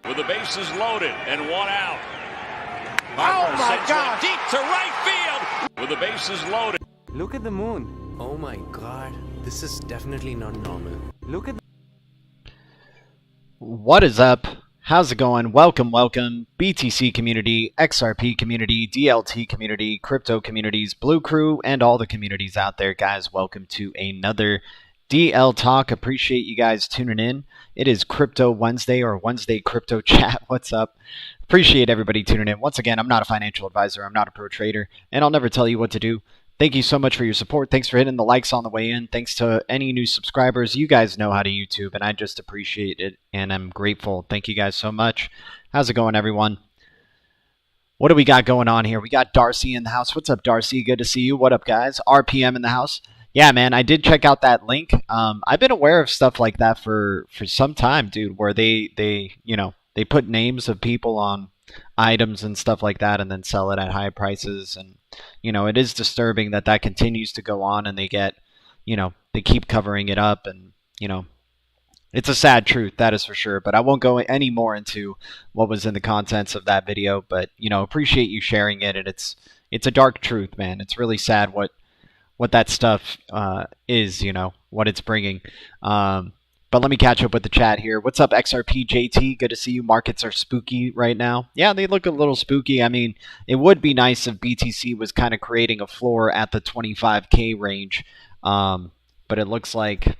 With the bases loaded and one out. Oh my God! Deep to right field. With the bases loaded. Look at the moon. Oh my God, this is definitely not normal. Look at. What is up? How's it going? Welcome, welcome. BTC community, XRP community, DLT community, crypto communities, BLUECREW, and all the communities out there, guys. Welcome to another DL Talk. Appreciate you guys tuning in. It is Crypto Wednesday or Wednesday Crypto Chat. What's up? Appreciate everybody tuning in. Once again, I'm not a financial advisor. I'm not a pro trader, and I'll never tell you what to do. Thank you so much for your support. Thanks for hitting the likes on the way in. Thanks to any new subscribers. You guys know how to YouTube, and I just appreciate it, and I'm grateful. Thank you guys so much. How's it going, everyone? What do we got going on here? We got Darcy in the house. What's up, Darcy? Good to see you. What up, guys? RPM in the house. Yeah, man, I did check out that link. I've been aware of stuff like that for some time, dude, where they put names of people on items and stuff like that and then sell it at high prices. And, it is disturbing that that continues to go on and they get, they keep covering it up. And, it's a sad truth, that is for sure. But I won't go any more into what was in the contents of that video. But, appreciate you sharing it. And it's a dark truth, man. It's really sad what that stuff is, what it's bringing. But let me catch up with the chat here. What's up, XRP JT? Good to see you. Markets are spooky right now. Yeah, they look a little spooky. I mean, it would be nice if BTC was kind of creating a floor at the 25K range. But it looks like,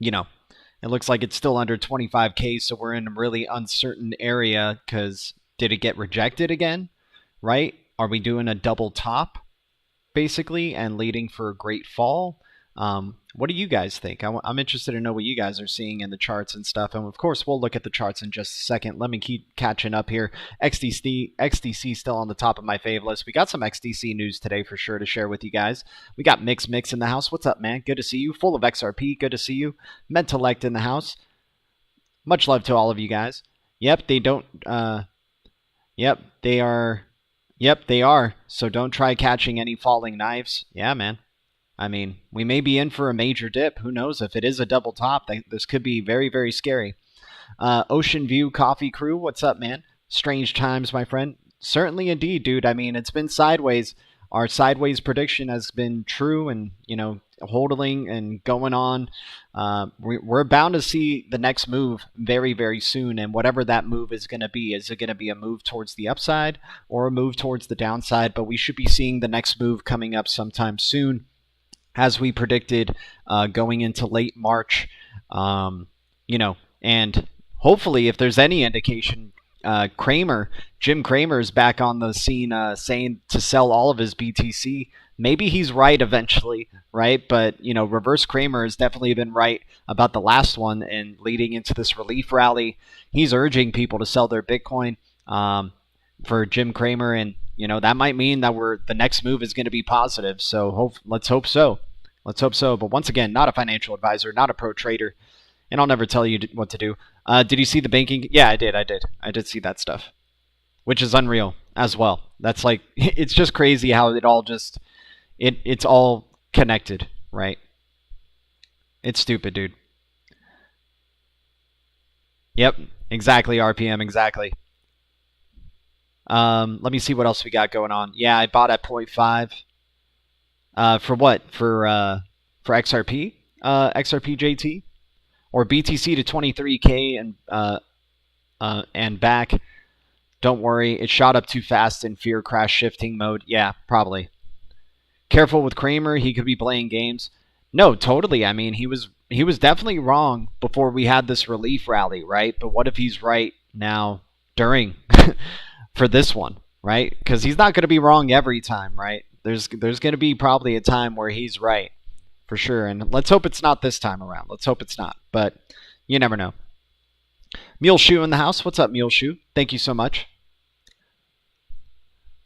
it's still under 25K. So we're in a really uncertain area because did it get rejected again? Right? Are we doing a double top, basically, and leading for a great fall? What do you guys think? I'm interested to know what you guys are seeing in the charts and stuff. And of course, we'll look at the charts in just a second. Let me keep catching up here. XDC still on the top of my fave list. We got some XDC news today for sure to share with you guys. We got Mix in the house. What's up, man? Good to see you. Full of XRP. Good to see you. Mentalect in the house. Much love to all of you guys. Yep, they don't. Yep, they are. Yep, they are. So don't try catching any falling knives. Yeah, man. I mean, we may be in for a major dip. Who knows? If it is a double top, this could be very, very scary. Ocean View Coffee Crew, what's up, man? Strange times, my friend. Certainly indeed, dude. I mean, it's been sideways. Our sideways prediction has been true and, holding and going on. We're bound to see the next move very, very soon. And whatever that move is going to be, is it going to be a move towards the upside or a move towards the downside? But we should be seeing the next move coming up sometime soon, as we predicted going into late March. And hopefully, if there's any indication, Jim Cramer is back on the scene saying to sell all of his BTC. Maybe he's right eventually, right? But, Reverse Cramer has definitely been right about the last one, and leading into this relief rally, he's urging people to sell their Bitcoin for Jim Cramer, and, that might mean that the next move is going to be positive. So let's hope so. Let's hope so. But once again, not a financial advisor, not a pro trader. And I'll never tell you what to do. Did you see the banking? Yeah, I did. I did see that stuff, which is unreal as well. That's like, it's just crazy how it all just, it's all connected, right? It's stupid, dude. Yep, exactly, RPM, exactly. Let me see what else we got going on. Yeah, I bought at 0.5. For what? For XRP? XRP JT? Or BTC to 23K and back. Don't worry, it shot up too fast in fear crash shifting mode. Yeah, probably. Careful with Cramer, he could be playing games. No, totally. I mean, he was definitely wrong before we had this relief rally, right? But what if he's right now during for this one, right? Because he's not going to be wrong every time, right? There's going to be probably a time where he's right. For sure, and let's hope it's not this time around. Let's hope it's not, but you never know. Mule Shoe in the house. What's up, Mule Shoe? Thank you so much.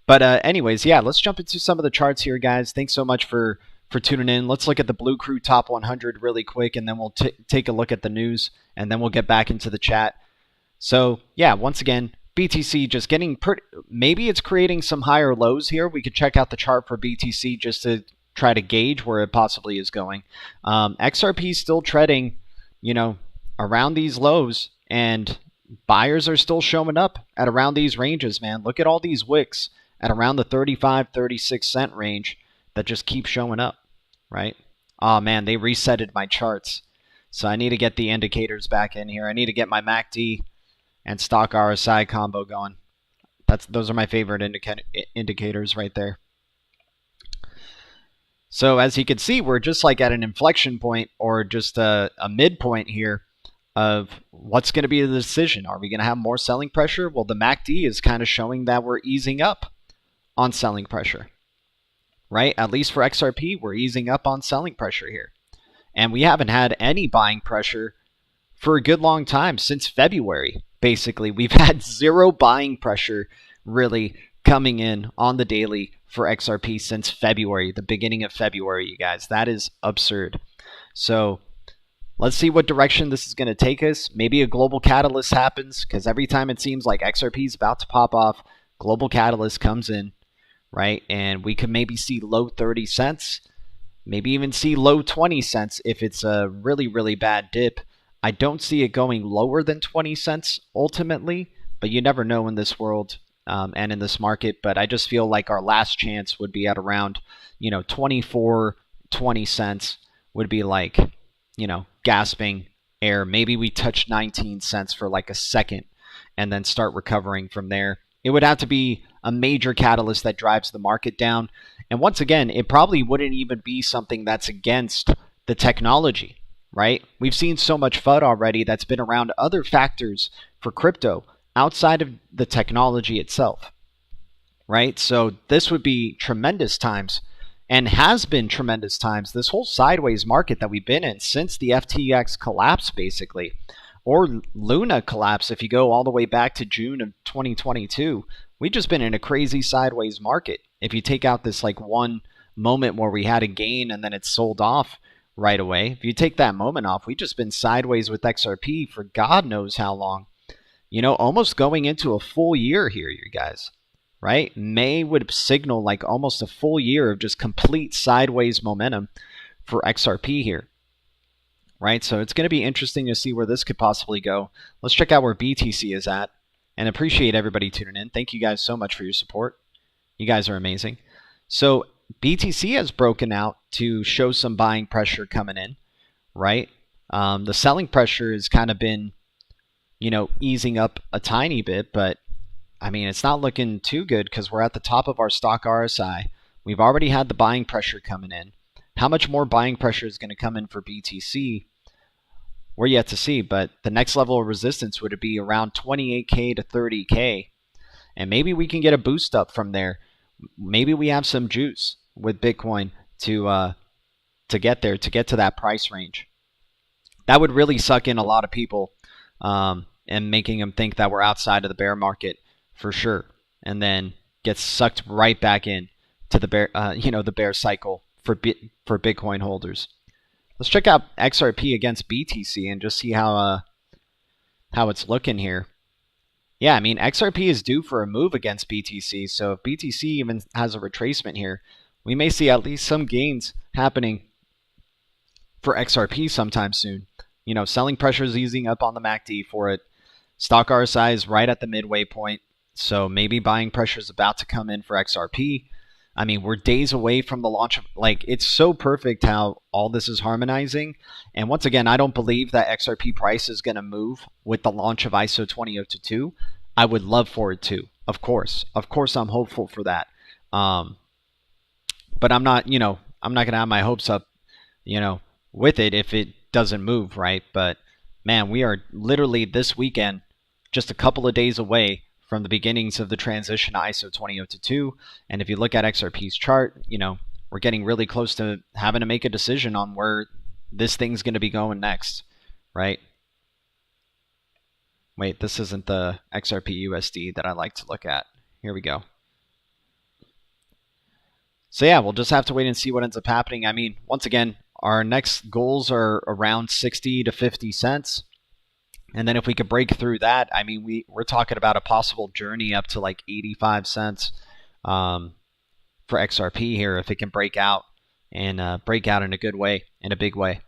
But anyways, yeah, let's jump into some of the charts here, guys. Thanks so much for tuning in. Let's look at the BLUECREW Top 100 really quick, and then we'll take a look at the news, and then we'll get back into the chat. So, yeah, once again, BTC just getting maybe it's creating some higher lows here. We could check out the chart for BTC just to try to gauge where it possibly is going. XRP is still treading, around these lows, and buyers are still showing up at around these ranges, man. Look at all these wicks at around the 35, 36 cent range that just keep showing up, right? Oh, man, they resetted my charts. So I need to get the indicators back in here. I need to get my MACD and stock RSI combo going. Those are my favorite indicators right there. So as you can see, we're just like at an inflection point, or just a midpoint here of what's going to be the decision. Are we going to have more selling pressure? Well, the MACD is kind of showing that we're easing up on selling pressure, right? At least for XRP, we're easing up on selling pressure here. And we haven't had any buying pressure for a good long time, since February. Basically, we've had zero buying pressure really coming in on the daily for XRP since February, the beginning of February, you guys. That is absurd. So let's see what direction this is going to take us. Maybe a global catalyst happens, because every time it seems like XRP is about to pop off, global catalyst comes in, right? And we could maybe see low 30 cents, maybe even see low 20 cents if it's a really, really bad dip. I don't see it going lower than 20 cents ultimately, but you never know in this world. And in this market, but I just feel like our last chance would be at around, 24, 20 cents would be like, gasping air. Maybe we touch 19 cents for like a second and then start recovering from there. It would have to be a major catalyst that drives the market down. And once again, it probably wouldn't even be something that's against the technology, right? We've seen so much FUD already that's been around other factors for crypto outside of the technology itself, right? So this would be tremendous times, and has been tremendous times, this whole sideways market that we've been in since the FTX collapse, basically, or Luna collapse. If you go all the way back to June of 2022, we've just been in a crazy sideways market. If you take out this like one moment where we had a gain and then it sold off right away, if you take that moment off, we've just been sideways with XRP for God knows how long. Almost going into a full year here, you guys. right? May would signal like almost a full year of just complete sideways momentum for XRP here, right? So it's going to be interesting to see where this could possibly go. Let's check out where BTC is at, and appreciate everybody tuning in. Thank you guys so much for your support. You guys are amazing. So BTC has broken out to show some buying pressure coming in, right? The selling pressure has kind of been, easing up a tiny bit, but I mean, it's not looking too good because we're at the top of our stock RSI. We've already had the buying pressure coming in. How much more buying pressure is going to come in for BTC? We're yet to see, but the next level of resistance would be around 28K to 30K. And maybe we can get a boost up from there. Maybe we have some juice with Bitcoin to get there, to get to that price range. That would really suck in a lot of people and making them think that we're outside of the bear market for sure, and then get sucked right back in to the bear, the bear cycle for Bitcoin holders. Let's check out XRP against BTC and just see how it's looking here. Yeah, I mean, XRP is due for a move against BTC, so if BTC even has a retracement here, we may see at least some gains happening for XRP sometime soon. Selling pressure is easing up on the MACD for it. Stock RSI is right at the midway point, so maybe buying pressure is about to come in for XRP. I mean, we're days away from the launch of, it's so perfect how all this is harmonizing. And once again, I don't believe that XRP price is going to move with the launch of ISO 20022. I would love for it to, of course. Of course, I'm hopeful for that. But I'm not, I'm not going to have my hopes up, with it if it doesn't move, right? But man, we are literally this weekend just a couple of days away from the beginnings of the transition to ISO 20022. And if you look at XRP's chart, we're getting really close to having to make a decision on where this thing's going to be going next, right? Wait, this isn't the XRP USD that I like to look at. Here we go. So yeah, we'll just have to wait and see what ends up happening. I mean, once again, our next goals are around 60 to 50 cents. And then if we could break through that, I mean, we're talking about a possible journey up to like 85 cents for XRP here if it can break out and break out in a good way, in a big way.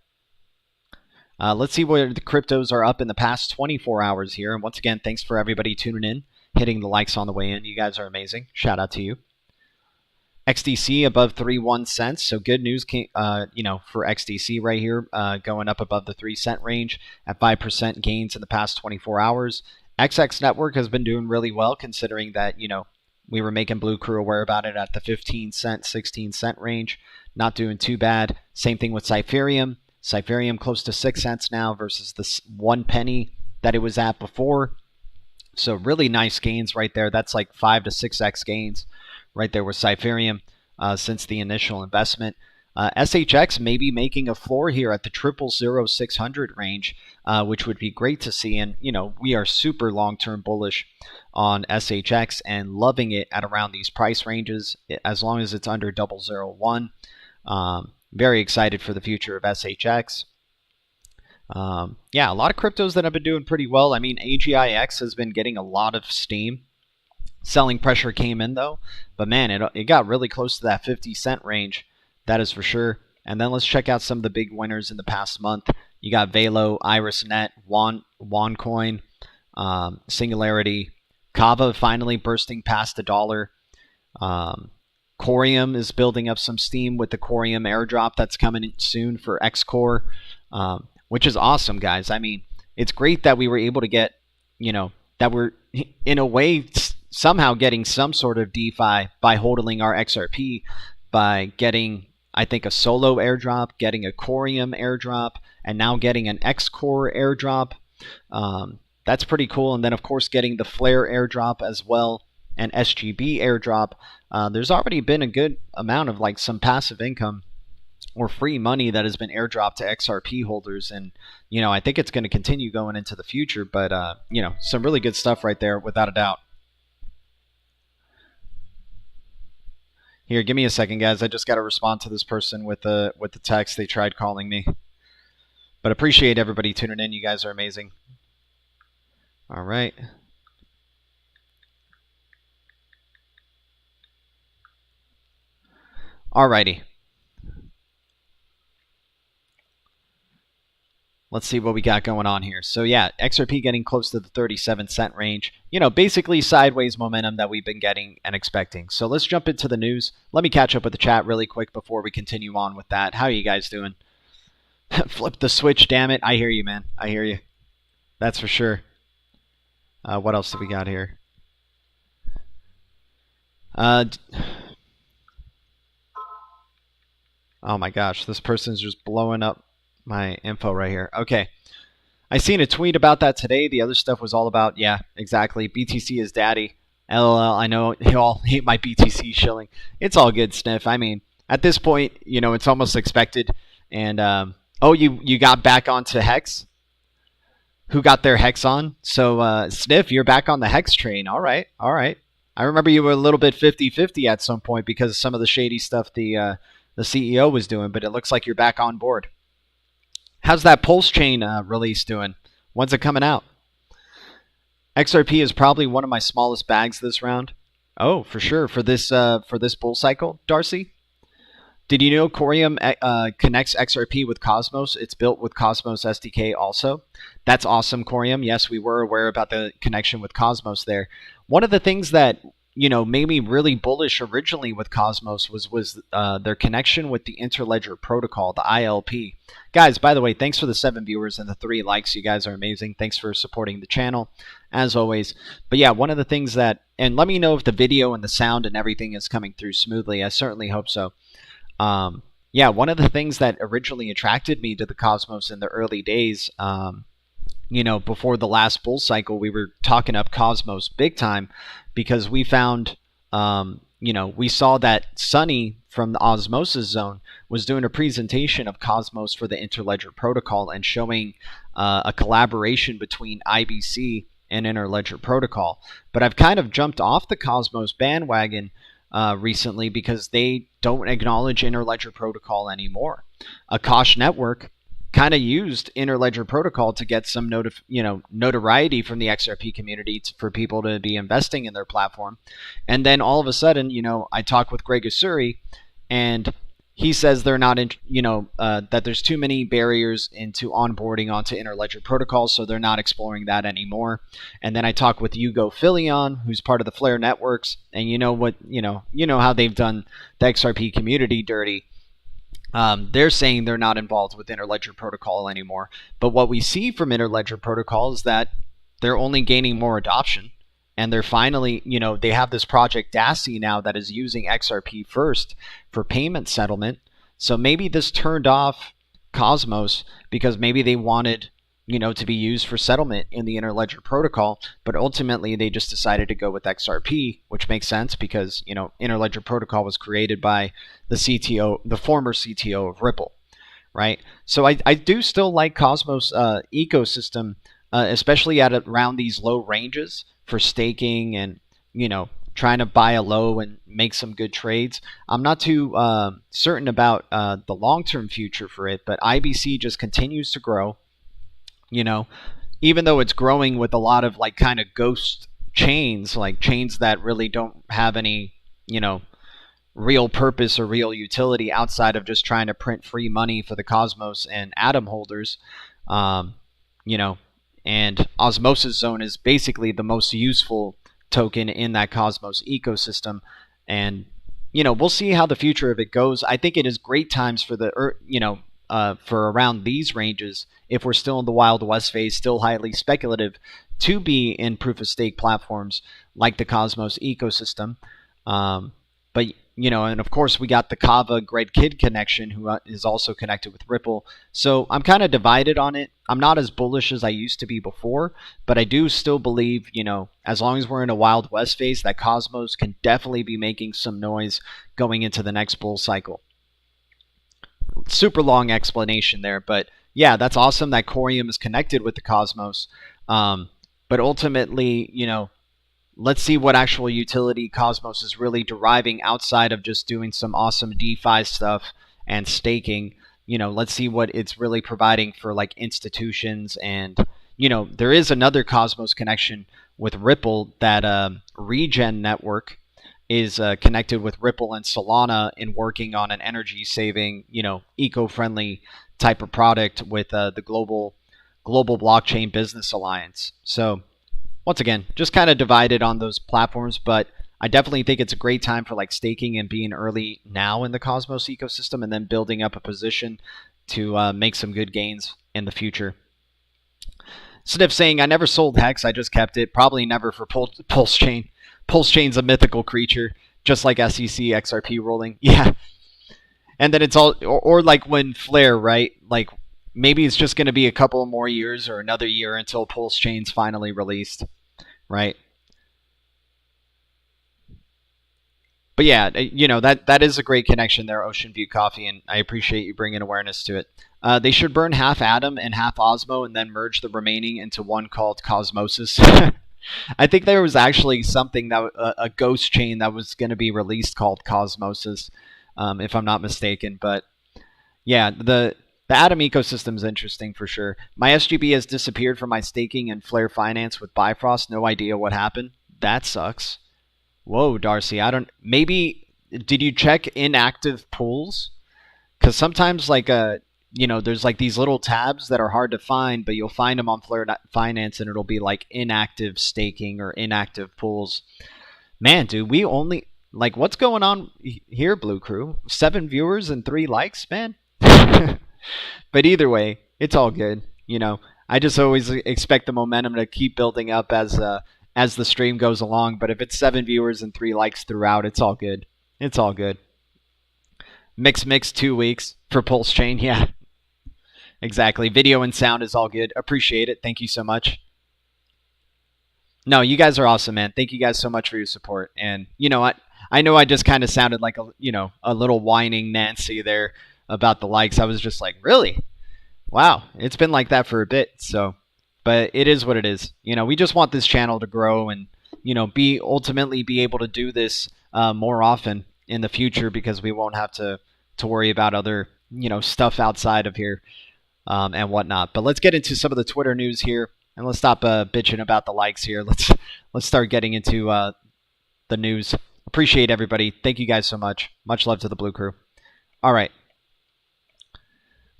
Let's see where the cryptos are up in the past 24 hours here. And once again, thanks for everybody tuning in, hitting the likes on the way in. You guys are amazing. Shout out to you. XDC above 31 cents, so good news came, for XDC right here, going up above the 3 cent range at 5% gains in the past 24 hours. XX Network has been doing really well considering that, we were making BLUECREW aware about it at the 15 cent, 16 cent range. Not doing too bad. Same thing with Cypherium. Cypherium close to 6 cents now versus the 1 penny that it was at before. So really nice gains right there. That's like 5 to 6x gains right there with Cypherium since the initial investment. SHX may be making a floor here at the 000600 range, which would be great to see. And, we are super long-term bullish on SHX and loving it at around these price ranges as long as it's under 001. Very excited for the future of SHX. Yeah, a lot of cryptos that have been doing pretty well. I mean, AGIX has been getting a lot of steam. Selling pressure came in though, but man, it got really close to that 50 cent range. That is for sure. And then let's check out some of the big winners in the past month. You got Velo, IrisNet, OneCoin, Singularity, Kava finally bursting past $1. Corium is building up some steam with the Corium airdrop that's coming in soon for XCore, which is awesome, guys. I mean, it's great that we were able to get, that we're in a way somehow getting some sort of DeFi by holding our XRP, by getting, I think, a Solo airdrop, getting a Corium airdrop, and now getting an XCore airdrop. That's pretty cool. And then, of course, getting the Flare airdrop as well, and SGB airdrop. There's already been a good amount of some passive income or free money that has been airdropped to XRP holders. And, I think it's going to continue going into the future. But, some really good stuff right there, without a doubt. Here, give me a second, guys. I just got to respond to this person with the text. They tried calling me. But appreciate everybody tuning in. You guys are amazing. All right. Alrighty. Let's see what we got going on here. So yeah, XRP getting close to the 37-cent range. You know, basically sideways momentum that we've been getting and expecting. So let's jump into the news. Let me catch up with the chat really quick before we continue on with that. How are you guys doing? Flip the switch, damn it. I hear you, man. I hear you. That's for sure. What else do we got here? Oh my gosh, this person's just blowing up my info right here. Okay. I seen a tweet about that today. The other stuff was all about, yeah, exactly. BTC is daddy. LOL, I know you all hate my BTC shilling. It's all good, Sniff. I mean, at this point, you know, it's almost expected. And, oh, you got back onto Hex? Who got their Hex on? So, Sniff, you're back on the Hex train. All right, all right. I remember you were a little bit 50-50 at some point because of some of the shady stuff the CEO was doing, but it looks like you're back on board. How's that Pulse Chain release doing? When's it coming out? XRP is probably one of my smallest bags this round. Oh, for sure. For this bull cycle, Darcy? Did you know Corium connects XRP with Cosmos? It's built with Cosmos SDK also. That's awesome, Corium. Yes, we were aware about the connection with Cosmos there. One of the things that, you know, made me really bullish originally with Cosmos was their connection with the Interledger Protocol, the ILP. Guys, by the way, thanks for the 7 viewers and the 3 likes. You guys are amazing. Thanks for supporting the channel, as always. But yeah, one of the things that, and let me know if the video and the sound and everything is coming through smoothly. I certainly hope so. Yeah, one of the things that originally attracted me to the Cosmos in the early days, you know, before the last bull cycle, we were talking up Cosmos big time because we found, you know, we saw that Sunny from the Osmosis Zone was doing a presentation of Cosmos for the Interledger Protocol and showing a collaboration between IBC and Interledger Protocol. But I've kind of jumped off the Cosmos bandwagon recently because they don't acknowledge Interledger Protocol anymore. Akash Network kind of used Interledger Protocol to get some notoriety from the XRP community for people to be investing in their platform. And then all of a sudden, you know, I talked with Greg Usuri, and he says they're not, that there's too many barriers into onboarding onto Interledger Protocol, so they're not exploring that anymore. And then I talked with Hugo Filion, who's part of the Flare Networks, and you know how they've done the XRP community dirty. They're saying they're not involved with Interledger Protocol anymore. But what we see from Interledger Protocol is that they're only gaining more adoption. And they're finally, you know, they have this project DASI now that is using XRP first for payment settlement. So maybe this turned off Cosmos because maybe they wanted, you know, to be used for settlement in the Interledger Protocol. But ultimately, they just decided to go with XRP, which makes sense because, you know, Interledger Protocol was created by the CTO, the former CTO of Ripple, right? So I do still like Cosmos ecosystem, especially at around these low ranges for staking and, you know, trying to buy a low and make some good trades. I'm not too certain about the long-term future for it, but IBC just continues to grow. You know, even though it's growing with a lot of like kind of ghost chains, like chains that really don't have any, you know, real purpose or real utility outside of just trying to print free money for the Cosmos and Atom holders. You know, and Osmosis Zone is basically the most useful token in that Cosmos ecosystem. And, you know, we'll see how the future of it goes. I think it is great times for the, you know, for around these ranges, if we're still in the Wild West phase, still highly speculative, to be in proof-of-stake platforms like the Cosmos ecosystem. But, you know, and of course we got the Kava Gred Kid connection, who is also connected with Ripple. So I'm kind of divided on it. I'm not as bullish as I used to be before, but I do still believe, you know, as long as we're in a Wild West phase, that Cosmos can definitely be making some noise going into the next bull cycle. Super long explanation there, but yeah, that's awesome that Corium is connected with the Cosmos. But ultimately, you know, let's see what actual utility Cosmos is really deriving outside of just doing some awesome DeFi stuff and staking. You know, let's see what it's really providing for like institutions. And, you know, there is another Cosmos connection with Ripple, that Regen network. is connected with Ripple and Solana in working on an energy-saving, eco-friendly type of product with the global blockchain business alliance. So once again, just kind of divided on those platforms, but I definitely think it's a great time for like staking and being early now in the Cosmos ecosystem, and then building up a position to make some good gains in the future. Sniff saying, I never sold Hex, I just kept it. Probably never for Pulse Chain. Pulse Chain's a mythical creature, just like SEC, XRP rolling. Yeah. And then it's all, or like when Flare, right? Like maybe it's just going to be a couple more years or another year until Pulse Chain's finally released, right? But yeah, that is a great connection there, Ocean View Coffee, and I appreciate you bringing awareness to it. They should burn half Atom and half Osmo and then merge the remaining into one called Cosmosis. I think there was actually something that a ghost chain that was going to be released called Cosmosis, if I'm not mistaken. But yeah, the Atom ecosystem is interesting for sure. My SGB has disappeared from my staking and Flare Finance with Bifrost. No idea what happened. That sucks. Whoa, Darcy, maybe, did you check inactive pools? Because sometimes, like, there's like these little tabs that are hard to find, but you'll find them on Flare Finance, and it'll be like inactive staking or inactive pools. Man, dude, we only, like, what's going on here, Blue Crew? 7 viewers and 3 likes, man? But either way, it's all good. I just always expect the momentum to keep building up as the stream goes along, but if it's 7 viewers and 3 likes throughout, it's all good. It's all good. Mix 2 weeks for Pulse Chain, yeah. Exactly. Video and sound is all good. Appreciate it. Thank you so much. No, you guys are awesome, man. Thank you guys so much for your support. And, I know I just kind of sounded like a little whining Nancy there about the likes. I was just like, really? Wow. It's been like that for a bit, so... But it is what it is. We just want this channel to grow and, ultimately be able to do this more often in the future, because we won't have to worry about other, stuff outside of here and whatnot. But let's get into some of the Twitter news here, and let's stop bitching about the likes here. Let's start getting into the news. Appreciate everybody. Thank you guys so much. Much love to the Blue Crew. All right.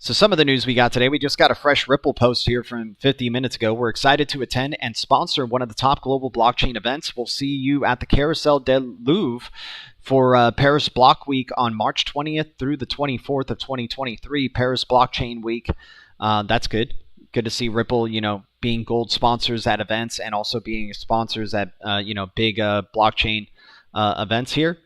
So some of the news we got today, we just got a fresh Ripple post here from 50 minutes ago. We're excited to attend and sponsor one of the top global blockchain events. We'll see you at the Carousel de Louvre for Paris Block Week on March 20th through the 24th of 2023, Paris Blockchain Week. That's good. Good to see Ripple, being gold sponsors at events and also being sponsors at, big blockchain events here.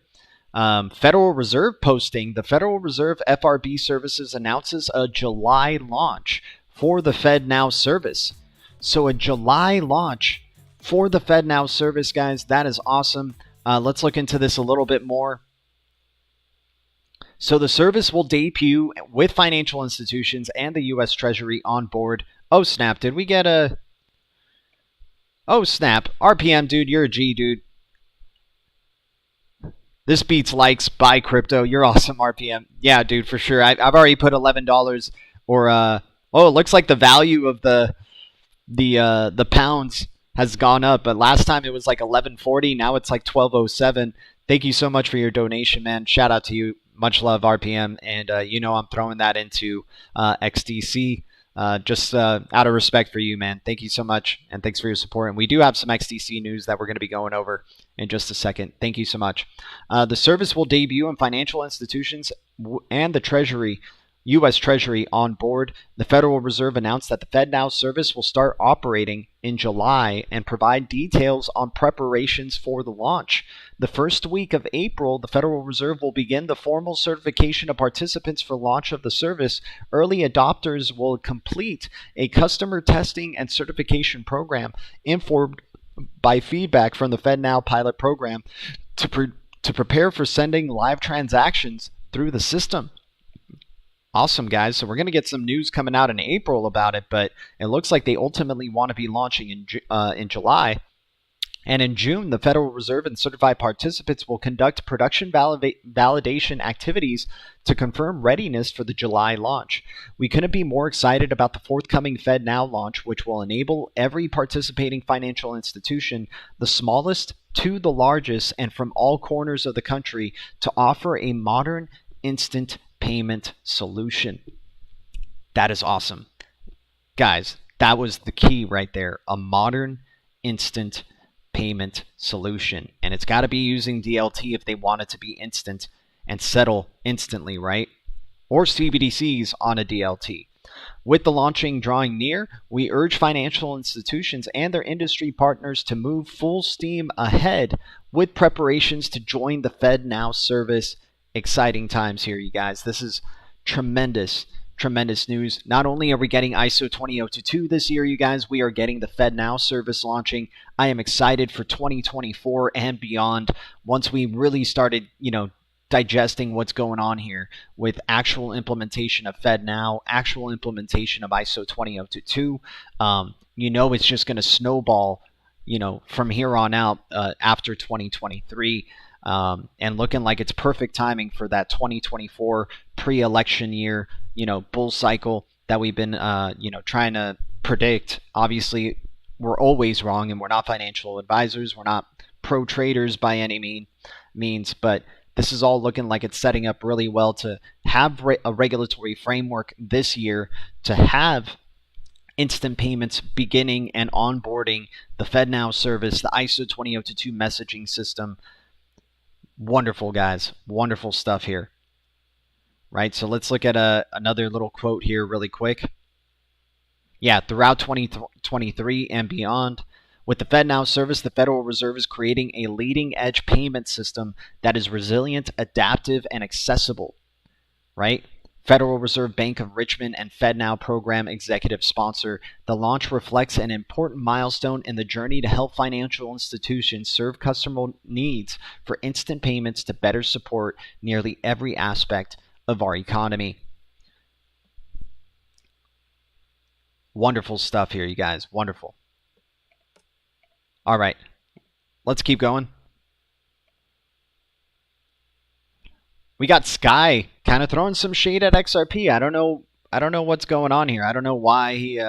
Federal Reserve posting, the Federal Reserve FRB Services announces a July launch for the FedNow service. So a July launch for the FedNow service, guys. That is awesome. Let's look into this a little bit more. So the service will debut with financial institutions and the U.S. Treasury on board. Oh, snap. Did we get a... Oh, snap. RPM, dude. You're a G, dude. This beats likes. Buy crypto. You're awesome, RPM. Yeah, dude, for sure. I've already put $11 or oh, it looks like the value of the pounds has gone up. But last time it was like 11.40. Now it's like 12.07. Thank you so much for your donation, man. Shout out to you. Much love, RPM. And I'm throwing that into XDC. Just out of respect for you, man. Thank you so much, and thanks for your support. And we do have some XDC news that we're going to be going over in just a second. Thank you so much. The service will debut in financial institutions and the Treasury, U.S. Treasury on board. The Federal Reserve announced that the FedNow service will start operating in July and provide details on preparations for the launch. The first week of April, the Federal Reserve will begin the formal certification of participants for launch of the service. Early adopters will complete a customer testing and certification program informed by feedback from the FedNow pilot program to prepare for sending live transactions through the system. Awesome, guys. So we're going to get some news coming out in April about it, but it looks like they ultimately want to be launching in July. And in June, the Federal Reserve and certified participants will conduct production validation activities to confirm readiness for the July launch. We couldn't be more excited about the forthcoming FedNow launch, which will enable every participating financial institution, the smallest to the largest, and from all corners of the country, to offer a modern instant payment solution. That is awesome. Guys, that was the key right there. A modern instant payment solution. And it's got to be using DLT if they want it to be instant and settle instantly, right? Or CBDCs on a DLT. With the launching drawing near, we urge financial institutions and their industry partners to move full steam ahead with preparations to join the FedNow service. Exciting times here, you guys. This is tremendous news. Not only are we getting ISO 20022 this year, you guys, we are getting the FedNow service launching. I am excited for 2024 and beyond once we really started, digesting what's going on here with actual implementation of FedNow, actual implementation of ISO 20022. It's just going to snowball, from here on out after 2023. And looking like it's perfect timing for that 2024 pre-election year, bull cycle that we've been, trying to predict. Obviously, we're always wrong, and we're not financial advisors. We're not pro traders by any means, but this is all looking like it's setting up really well to have a regulatory framework this year, to have instant payments beginning and onboarding the FedNow service, the ISO 20022 messaging system. Wonderful, guys. Wonderful stuff here. Right, so let's look at another little quote here really quick. Yeah, throughout 2023 and beyond, with the FedNow service, the Federal Reserve is creating a leading-edge payment system that is resilient, adaptive, and accessible. Right? Federal Reserve Bank of Richmond and FedNow program executive sponsor. The launch reflects an important milestone in the journey to help financial institutions serve customer needs for instant payments to better support nearly every aspect of our economy. Wonderful stuff here, you guys. Wonderful. All right, let's keep going. We got Sky kind of throwing some shade at XRP. I don't know what's going on here. I don't know why he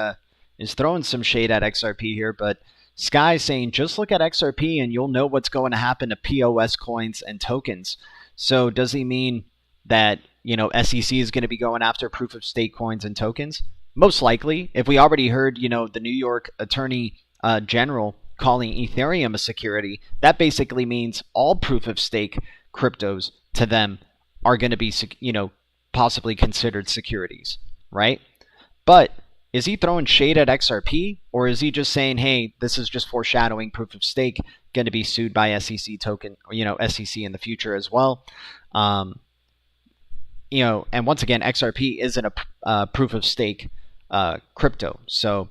is throwing some shade at XRP here, but Sky saying just look at XRP and you'll know what's going to happen to POS coins and tokens. So does he mean that SEC is going to be going after proof of stake coins and tokens? Most likely. If we already heard the New York Attorney General calling Ethereum a security, that basically means all proof of stake cryptos to them are going to be possibly considered securities, right? But is he throwing shade at XRP, or is he just saying, hey, this is just foreshadowing proof of stake going to be sued by SEC token, SEC in the future as well? And once again, XRP isn't a proof of stake crypto. So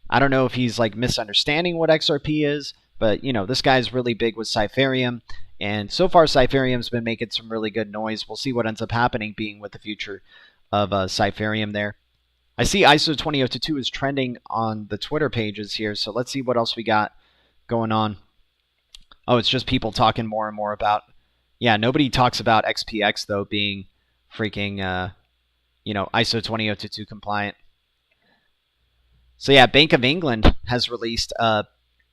I don't know if he's like misunderstanding what XRP is, but this guy's really big with Cypherium. And so far, Cypherium's been making some really good noise. We'll see what ends up happening being with the future of Cypherium there. I see ISO 20022 is trending on the Twitter pages here, so let's see what else we got going on. Oh, it's just people talking more and more about... Yeah, nobody talks about XPX, though, being freaking, ISO 20022 compliant. So yeah, Bank of England has released...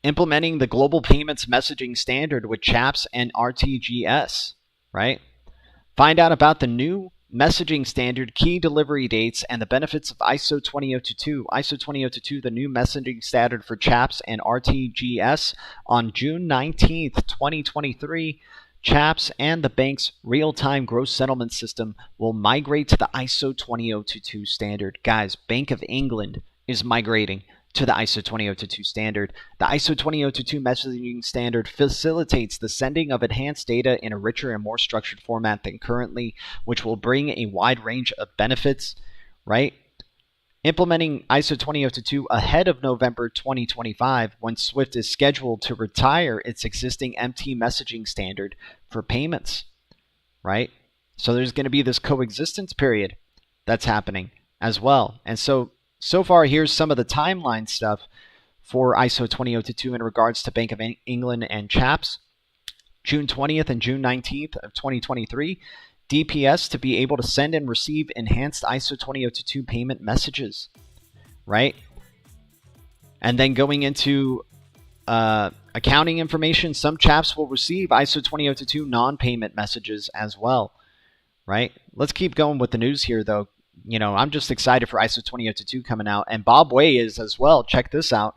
implementing the global payments messaging standard with CHAPS and RTGS, right? Find out about the new messaging standard, key delivery dates, and the benefits of ISO 20022. ISO 20022, the new messaging standard for CHAPS and RTGS on June 19th, 2023. CHAPS and the bank's real-time gross settlement system will migrate to the ISO 20022 standard. Guys, Bank of England is migrating to the ISO 20022 standard. The ISO 20022 messaging standard facilitates the sending of enhanced data in a richer and more structured format than currently, which will bring a wide range of benefits, right? Implementing ISO 20022 ahead of November 2025, when SWIFT is scheduled to retire its existing MT messaging standard for payments, right? So there's going to be this coexistence period that's happening as well. And so far, here's some of the timeline stuff for ISO 20022 in regards to Bank of England and CHAPS. June 20th and June 19th of 2023, DPS to be able to send and receive enhanced ISO 20022 payment messages, right? And then going into accounting information, some CHAPS will receive ISO 20022 non-payment messages as well, right? Let's keep going with the news here, though. You know, I'm just excited for ISO 20022 coming out, and Bob Way is as well. Check this out.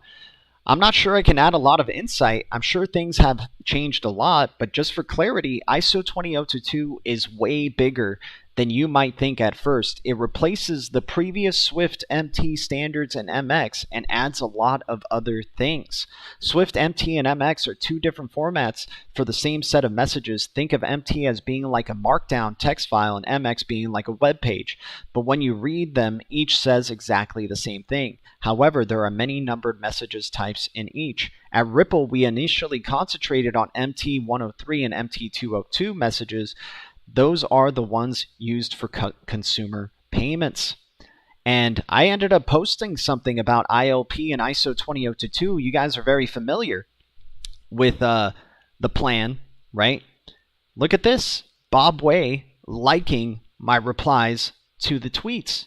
I'm not sure I can add a lot of insight. I'm sure things have changed a lot, but just for clarity, ISO 20022 is way bigger than you might think at first. It replaces the previous Swift MT standards and MX and adds a lot of other things. Swift MT and MX are two different formats for the same set of messages. Think of MT as being like a markdown text file and MX being like a web page. But when you read them, each says exactly the same thing. However, there are many numbered messages types in each. At Ripple, we initially concentrated on MT103 and MT202 messages. Those are the ones used for consumer payments. And I ended up posting something about ILP and ISO 20022. You guys are very familiar with the plan, right? Look at this. Bob Way liking my replies to the tweets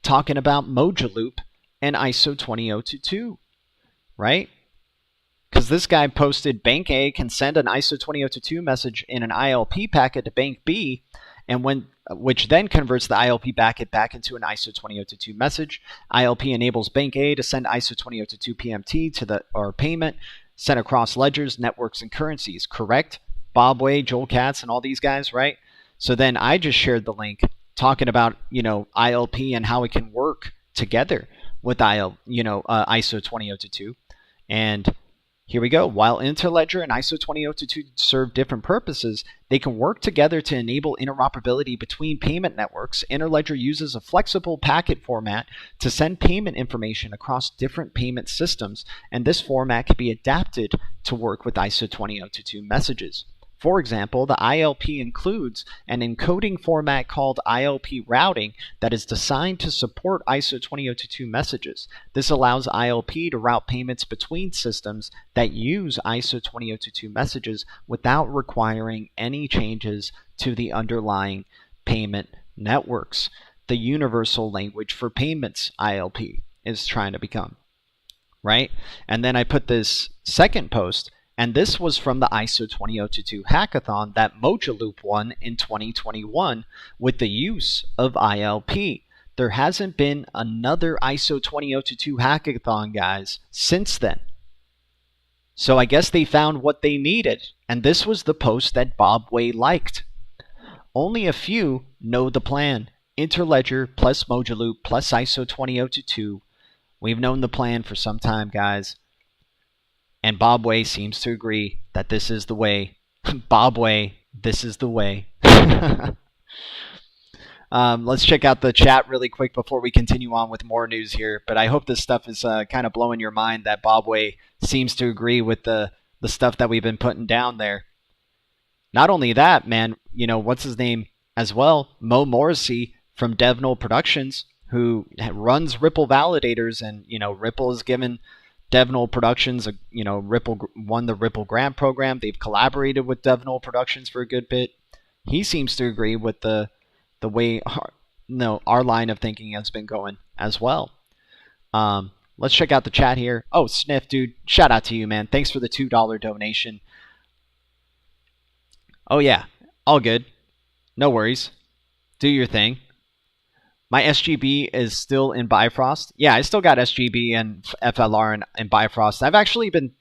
talking about Mojaloop and ISO 20022, right? Because this guy posted Bank A can send an ISO 20022 message in an ILP packet to Bank B, and which then converts the ILP packet back into an ISO 20022 message. ILP enables Bank A to send ISO 20022 PMT to the payment sent across ledgers, networks, and currencies. Correct? Bob Way, Joel Katz, and all these guys, right? So then I just shared the link talking about ILP and how it can work together with ISO 20022, and here we go. While Interledger and ISO 20022 serve different purposes, they can work together to enable interoperability between payment networks. Interledger uses a flexible packet format to send payment information across different payment systems, and this format can be adapted to work with ISO 20022 messages. For example, the ILP includes an encoding format called ILP routing that is designed to support ISO 20022 messages. This allows ILP to route payments between systems that use ISO 20022 messages without requiring any changes to the underlying payment networks. The universal language for payments, ILP, is trying to become, right? And then I put this second post, and this was from the ISO 20022 hackathon that Mojaloop won in 2021 with the use of ILP. There hasn't been another ISO 20022 hackathon, guys, since then. So I guess they found what they needed, and this was the post that Bob Way liked. Only a few know the plan. Interledger plus Mojaloop plus ISO 20022. We've known the plan for some time, guys. And Bob Way seems to agree that this is the way. Bob Way, this is the way. Let's check out the chat really quick before we continue on with more news here. But I hope this stuff is kind of blowing your mind that Bob Way seems to agree with the stuff that we've been putting down there. Not only that, man, what's his name as well? Mo Morrissey from DevNull Productions, who runs Ripple Validators, and, Ripple has given DevNull Productions, Ripple won the Ripple Grant Program. They've collaborated with DevNull Productions for a good bit. He seems to agree with the way our line of thinking has been going as well. Let's check out the chat here. Oh, Sniff, dude, shout out to you, man. Thanks for the $2 donation. Oh yeah, all good. No worries. Do your thing. My SGB is still in Bifrost. Yeah, I still got SGB and FLR and Bifrost. I've actually been,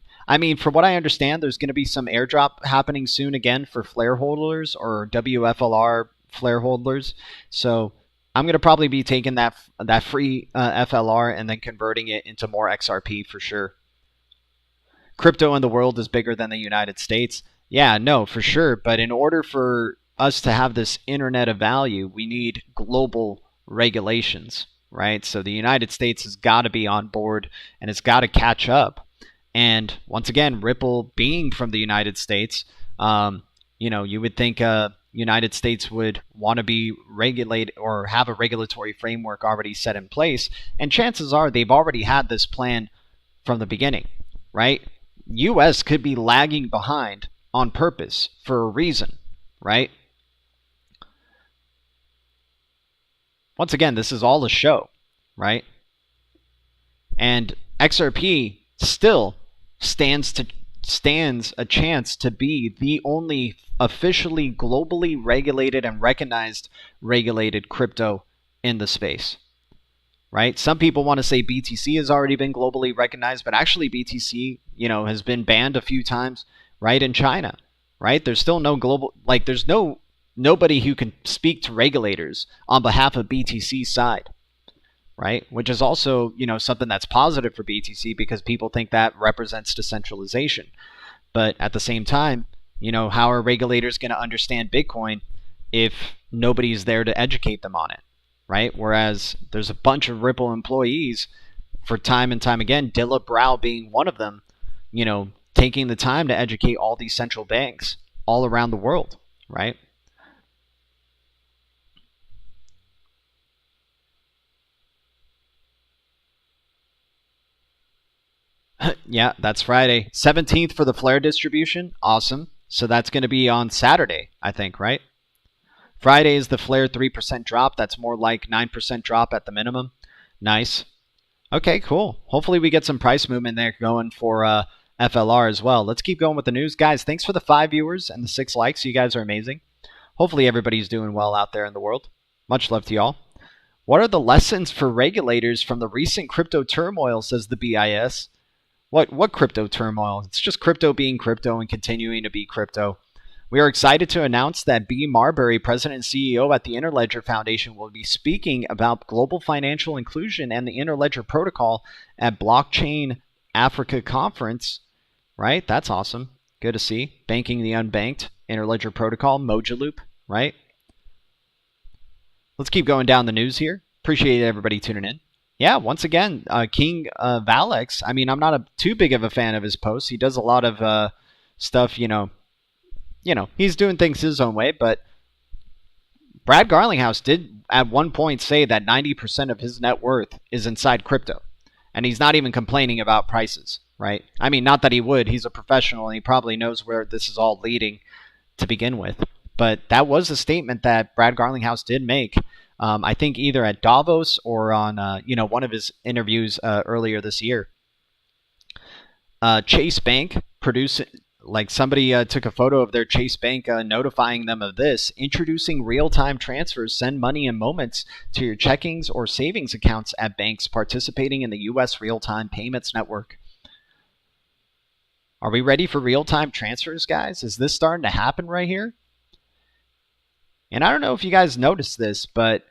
from what I understand, there's going to be some airdrop happening soon again for flare holders or WFLR flare holders. So I'm going to probably be taking that free FLR and then converting it into more XRP for sure. Crypto in the world is bigger than the United States. Yeah, no, for sure. But in order for us to have this internet of value, we need global regulations, right? So the United States has got to be on board and it's got to catch up. And once again, Ripple being from the United States, you would think United States would want to be regulated or have a regulatory framework already set in place. And chances are they've already had this plan from the beginning, right? US could be lagging behind on purpose for a reason, right? Once again, this is all a show, right? And XRP still stands a chance to be the only officially globally regulated and recognized regulated crypto in the space, right? Some people want to say BTC has already been globally recognized, but actually BTC, has been banned a few times, right, in China, right? There's still no global, there's nobody who can speak to regulators on behalf of BTC's side, right? Which is also, something that's positive for BTC because people think that represents decentralization. But at the same time, how are regulators going to understand Bitcoin if nobody's there to educate them on it, right? Whereas there's a bunch of Ripple employees for time and time again, Dilla Brow being one of them, taking the time to educate all these central banks all around the world, right? Yeah, that's Friday. 17th for the flare distribution. Awesome. So that's going to be on Saturday, I think, right? Friday is the flare 3% drop. That's more like 9% drop at the minimum. Nice. Okay, cool. Hopefully we get some price movement there going for FLR as well. Let's keep going with the news. Guys, thanks for the 5 viewers and the 6 likes. You guys are amazing. Hopefully everybody's doing well out there in the world. Much love to y'all. What are the lessons for regulators from the recent crypto turmoil, says the BIS? What crypto turmoil? It's just crypto being crypto and continuing to be crypto. We are excited to announce that B. Marbury, President and CEO at the Interledger Foundation, will be speaking about global financial inclusion and the Interledger Protocol at Blockchain Africa Conference. Right? That's awesome. Good to see. Banking the unbanked, Interledger Protocol, Mojaloop, right? Let's keep going down the news here. Appreciate everybody tuning in. Yeah, once again, King Valex. I mean, I'm not too big of a fan of his posts. He does a lot of stuff, he's doing things his own way. But Brad Garlinghouse did at one point say that 90% of his net worth is inside crypto. And he's not even complaining about prices, right? I mean, not that he would. He's a professional and he probably knows where this is all leading to begin with. But that was a statement that Brad Garlinghouse did make. I think either at Davos or on, one of his interviews earlier this year. Chase Bank somebody took a photo of their Chase Bank notifying them of this. Introducing real-time transfers. Send money in moments to your checkings or savings accounts at banks participating in the U.S. real-time payments network. Are we ready for real-time transfers, guys? Is this starting to happen right here? And I don't know if you guys noticed this, but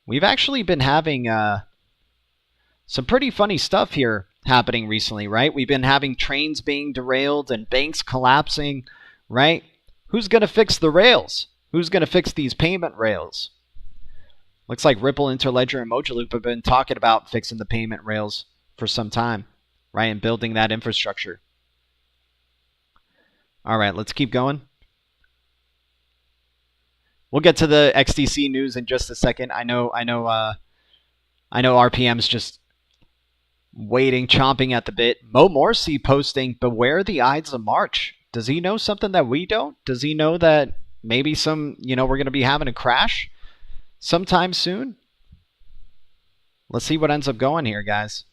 we've actually been having some pretty funny stuff here happening recently, right? We've been having trains being derailed and banks collapsing, right? Who's going to fix the rails? Who's going to fix these payment rails? Looks like Ripple, Interledger, and Mojaloop have been talking about fixing the payment rails for some time, right? And building that infrastructure. All right, let's keep going. We'll get to the XDC news in just a second. I know RPM's just waiting, chomping at the bit. Mo Morrissey posting, beware the Ides of March. Does he know something that we don't? Does he know that maybe we're going to be having a crash sometime soon? Let's see what ends up going here, guys.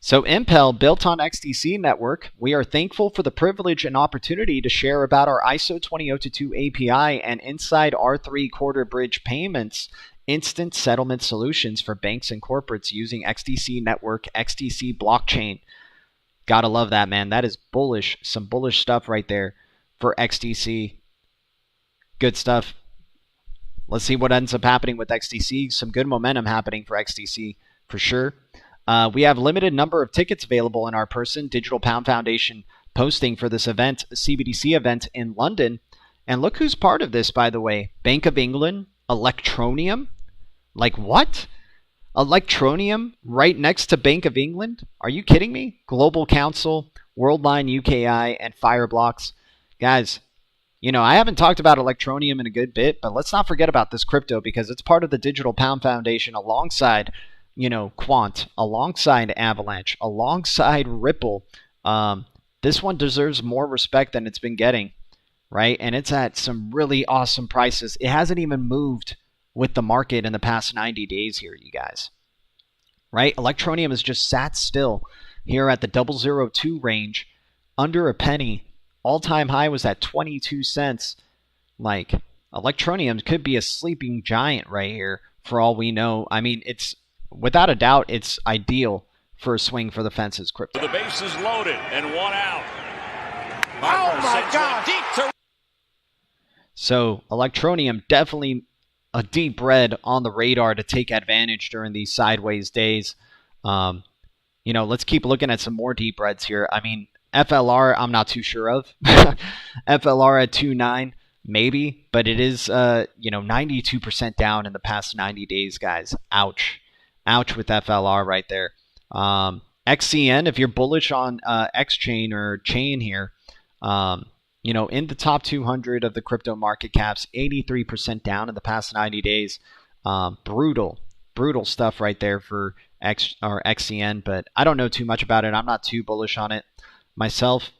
So Impel, built on XDC network, we are thankful for the privilege and opportunity to share about our ISO 20022 API and inside R3 quarter bridge payments instant settlement solutions for banks and corporates using XDC network, XDC blockchain. Gotta love that, man. That is bullish. Some bullish stuff right there for XDC. Good stuff. Let's see what ends up happening with XDC. Some good momentum happening for XDC for sure. We have limited number of tickets available in our person. Digital Pound Foundation posting for this event, a CBDC event in London. And look who's part of this, by the way. Bank of England, Electronium. Like what? Electronium right next to Bank of England? Are you kidding me? Global Council, Worldline UKI, and Fireblocks. Guys, I haven't talked about Electronium in a good bit, but let's not forget about this crypto because it's part of the Digital Pound Foundation alongside Quant, alongside Avalanche, alongside Ripple. This one deserves more respect than it's been getting, right? And it's at some really awesome prices. It hasn't even moved with the market in the past 90 days here, you guys, right? Electronium has just sat still here at the 002 range, under a penny. All-time high was at 22 cents. Like, Electronium could be a sleeping giant right here for all we know. I mean, it's without a doubt, it's ideal for a swing for the fences, crypto. The base is loaded and 1 out. Oh my God! Deep to So Electronium definitely a deep red on the radar to take advantage during these sideways days. Let's keep looking at some more deep reds here. I mean, FLR, I'm not too sure of. FLR at 2.9, maybe, but it is 92% down in the past 90 days, guys. Ouch. Ouch with FLR right there. XCN, if you're bullish on X-Chain or Chain here, in the top 200 of the crypto market caps, 83% down in the past 90 days. Brutal stuff right there for XCN, but I don't know too much about it. I'm not too bullish on it myself.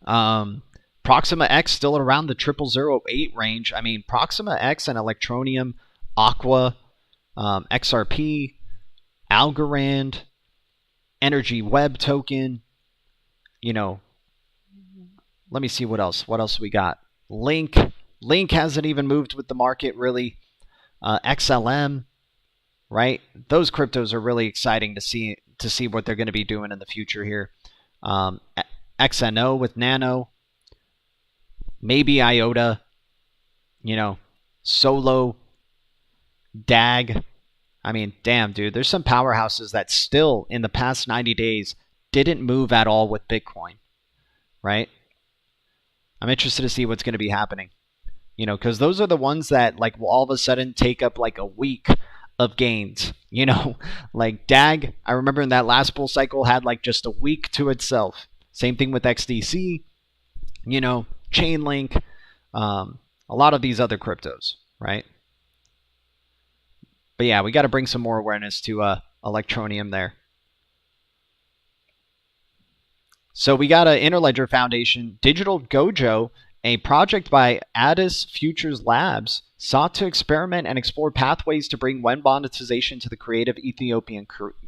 Proxima X still around the 0008 range. I mean, Proxima X and Electronium, Aqua, XRP, Algorand, Energy Web token, let me see what else. What else we got? Link hasn't even moved with the market really. XLM, right? Those cryptos are really exciting to see what they're going to be doing in the future here. XNO with Nano, maybe IOTA, Solo, DAG. I mean, damn, dude. There's some powerhouses that still in the past 90 days didn't move at all with Bitcoin, right? I'm interested to see what's going to be happening, because those are the ones that will all of a sudden take up a week of gains, like DAG. I remember in that last bull cycle had just a week to itself. Same thing with XDC, Chainlink, a lot of these other cryptos, right? But yeah, we got to bring some more awareness to Electronium there. So we got an Interledger Foundation, Digital Gojo, a project by Addis Futures Labs, sought to experiment and explore pathways to bring web monetization to the creative Ethiopian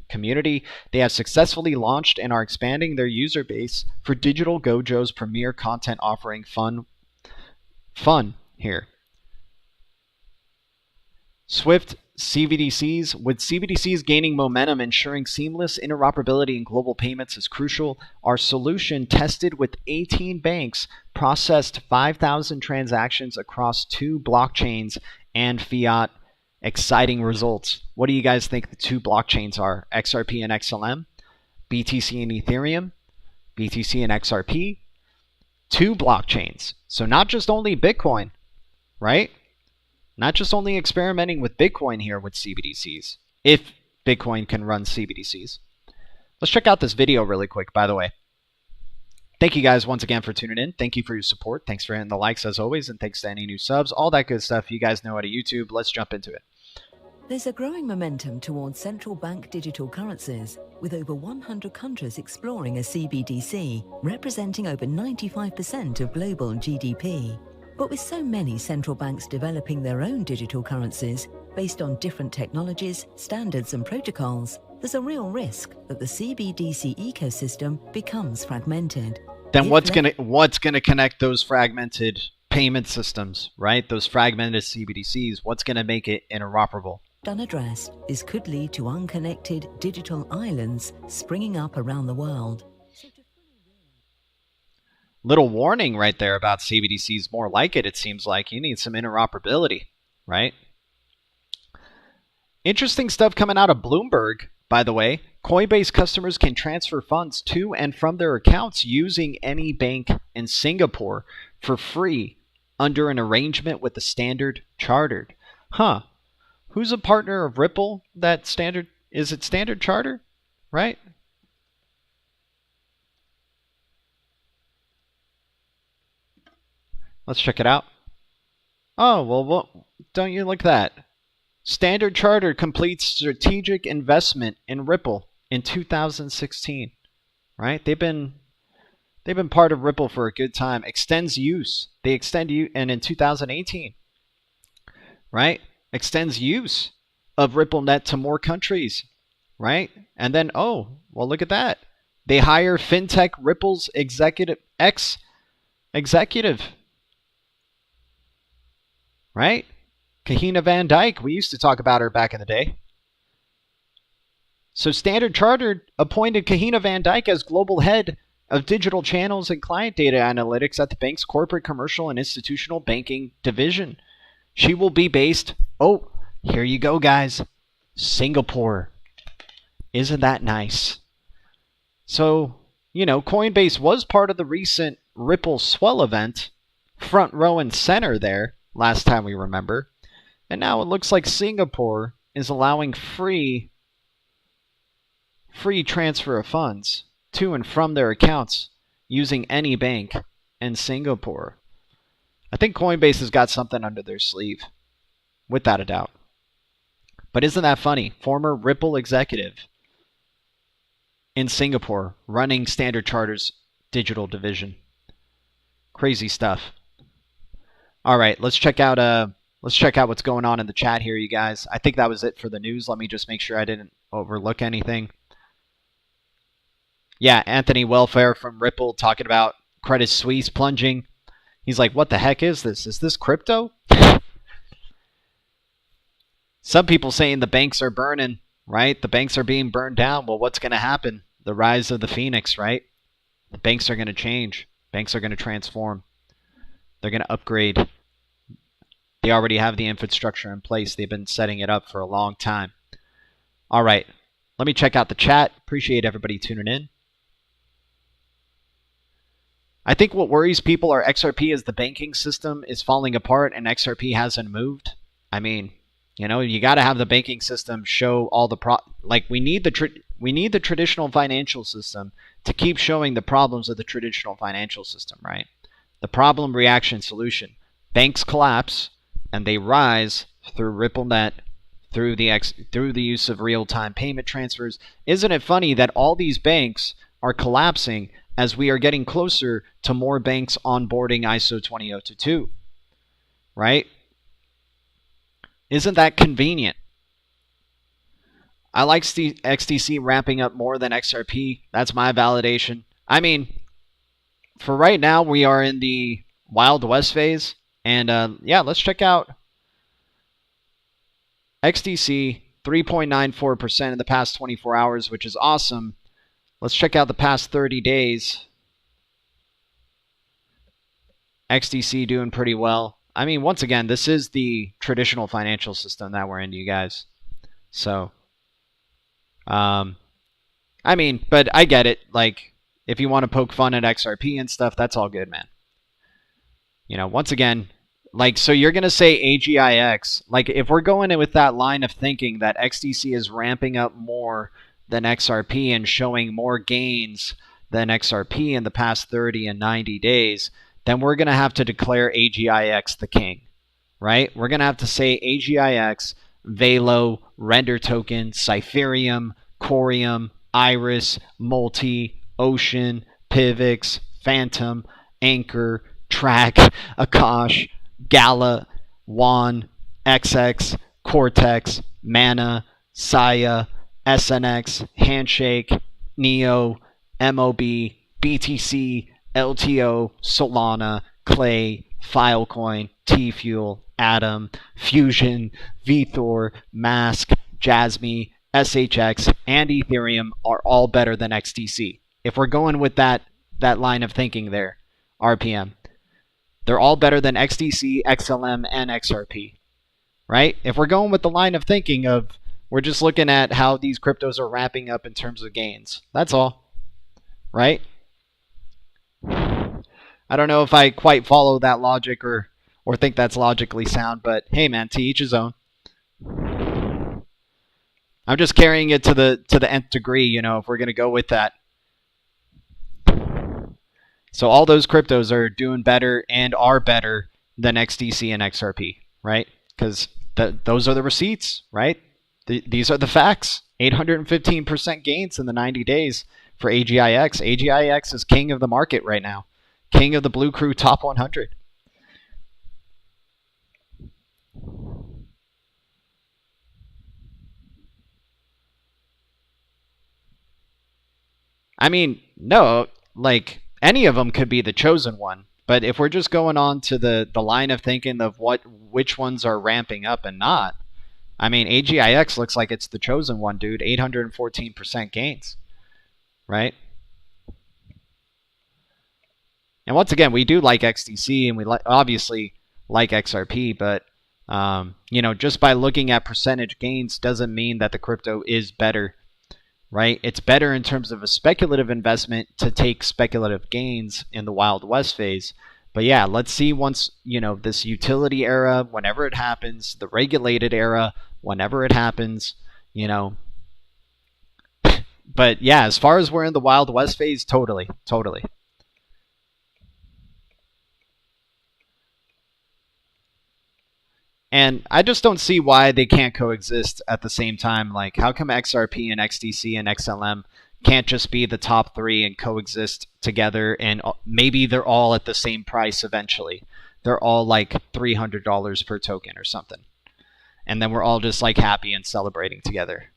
community. They have successfully launched and are expanding their user base for Digital Gojo's premier content offering. Fun here. Swift CBDCs. With CBDCs gaining momentum, ensuring seamless interoperability in global payments is crucial. Our solution, tested with 18 banks, processed 5,000 transactions across 2 blockchains and fiat. Exciting results. What do you guys think the 2 blockchains are? XRP and XLM? BTC and Ethereum? BTC and XRP? 2 blockchains. So not just only Bitcoin, right? Not just only experimenting with Bitcoin here with CBDCs, if Bitcoin can run CBDCs. Let's check out this video really quick, by the way. Thank you guys once again for tuning in. Thank you for your support. Thanks for hitting the likes as always, and thanks to any new subs, all that good stuff you guys know out of YouTube. Let's jump into it. There's a growing momentum towards central bank digital currencies, with over 100 countries exploring a CBDC, representing over 95% of global GDP. But with so many central banks developing their own digital currencies based on different technologies, standards and protocols, there's a real risk that the CBDC ecosystem becomes fragmented. Then what's gonna connect those fragmented payment systems, right? Those fragmented CBDCs, what's gonna make it interoperable? Unaddressed, this could lead to unconnected digital islands springing up around the world. Little warning right there about CBDCs, more like it seems like. You need some interoperability, right? Interesting stuff coming out of Bloomberg, by the way. Coinbase customers can transfer funds to and from their accounts using any bank in Singapore for free under an arrangement with the Standard Chartered. Huh. Who's a partner of Ripple? That Standard, is it Standard Chartered, right? Let's check it out. Oh, well, don't you look at that. Standard Chartered completes strategic investment in Ripple in 2016. Right? They've been part of Ripple for a good time. Extends use. They extend use, and in 2018, right? Extends use of RippleNet to more countries, right? And then, oh, well, look at that. They hire FinTech Ripple's executive, right? Kahina Van Dyke. We used to talk about her back in the day. So Standard Chartered appointed Kahina Van Dyke as global head of digital channels and client data analytics at the bank's corporate, commercial, and institutional banking division. She will be based, oh, here you go, guys, Singapore. Isn't that nice? So, you know, Coinbase was part of the recent Ripple Swell event, front row and center there, last time we remember. And now it looks like Singapore is allowing free transfer of funds to and from their accounts using any bank in Singapore. I think Coinbase has got something under their sleeve, without a doubt. But isn't that funny? Former Ripple executive in Singapore running Standard Chartered's digital division. Crazy stuff. All right, let's check out what's going on in the chat here, you guys. I think that was it for the news. Let me just make sure I didn't overlook anything. Yeah, Anthony Welfare from Ripple talking about Credit Suisse plunging. He's like, what the heck is this? Is this crypto? Some people saying the banks are burning, right? The banks are being burned down. Well, what's going to happen? The rise of the phoenix, right? The banks are going to change. Banks are going to transform. They're going to upgrade. They already have the infrastructure in place. They've been setting it up for a long time. All right. Let me check out the chat. Appreciate everybody tuning in. I think what worries people are XRP is the banking system is falling apart and XRP hasn't moved. I mean, you know, you got to have the banking system show all the we need the traditional financial system to keep showing the problems of the traditional financial system, right? The problem, reaction, solution. Banks collapse and they rise through RippleNet, through the use of real-time payment transfers. Isn't it funny that all these banks are collapsing as we are getting closer to more banks onboarding ISO 20022, right? Isn't that convenient? I like XDC ramping up more than XRP. That's my validation. I mean, for right now, we are in the Wild West phase. And yeah, let's check out XDC, 3.94% in the past 24 hours, which is awesome. Let's check out the past 30 days. XDC doing pretty well. I mean, once again, this is the traditional financial system that we're in, you guys. So, I mean, but I get it. Like, if you want to poke fun at XRP and stuff, that's all good, man. You know, once again, like, so you're going to say AGIX. Like, if we're going in with that line of thinking that XDC is ramping up more than XRP and showing more gains than XRP in the past 30 and 90 days, then we're going to have to declare AGIX the king, right? We're going to have to say AGIX, Velo, Render Token, Cypherium, Corium, Iris, Multi, Ocean, Pivx, Phantom, Anchor, Track, Akash, Gala, Wan, XX, Cortex, Mana, Saya, SNX, Handshake, Neo, MOB, BTC, LTO, Solana, Clay, Filecoin, T-Fuel, Atom, Fusion, VThor, Mask, Jasmy, SHX, and Ethereum are all better than XDC. If we're going with that line of thinking there, RPM, they're all better than XDC, XLM, and XRP, right? If we're going with the line of thinking of we're just looking at how these cryptos are ramping up in terms of gains. That's all, right? I don't know if I quite follow that logic or think that's logically sound, but hey, man, to each his own. I'm just carrying it to the nth degree, you know, if we're going to go with that. So all those cryptos are doing better and are better than XDC and XRP, right? Because those are the receipts, right? These are the facts. 815% gains in the 90 days for AGIX. AGIX is king of the market right now. King of the BLUECREW top 100. I mean, no, like any of them could be the chosen one. But if we're just going on to the line of thinking of which ones are ramping up and not, I mean, AGIX looks like it's the chosen one, dude. 814% gains, right? And once again, we do like XDC, and we obviously like XRP, but you know, just by looking at percentage gains doesn't mean that the crypto is better, right? It's better in terms of a speculative investment to take speculative gains in the Wild West phase. But yeah, let's see once, you know, this utility era, whenever it happens, the regulated era, whenever it happens, you know. But yeah, as far as we're in the Wild West phase, totally. And I just don't see why they can't coexist at the same time. Like, how come XRP and XDC and XLM can't just be the top three and coexist together, and maybe they're all at the same price eventually? They're all like $300 per token or something. And then we're all just like happy and celebrating together.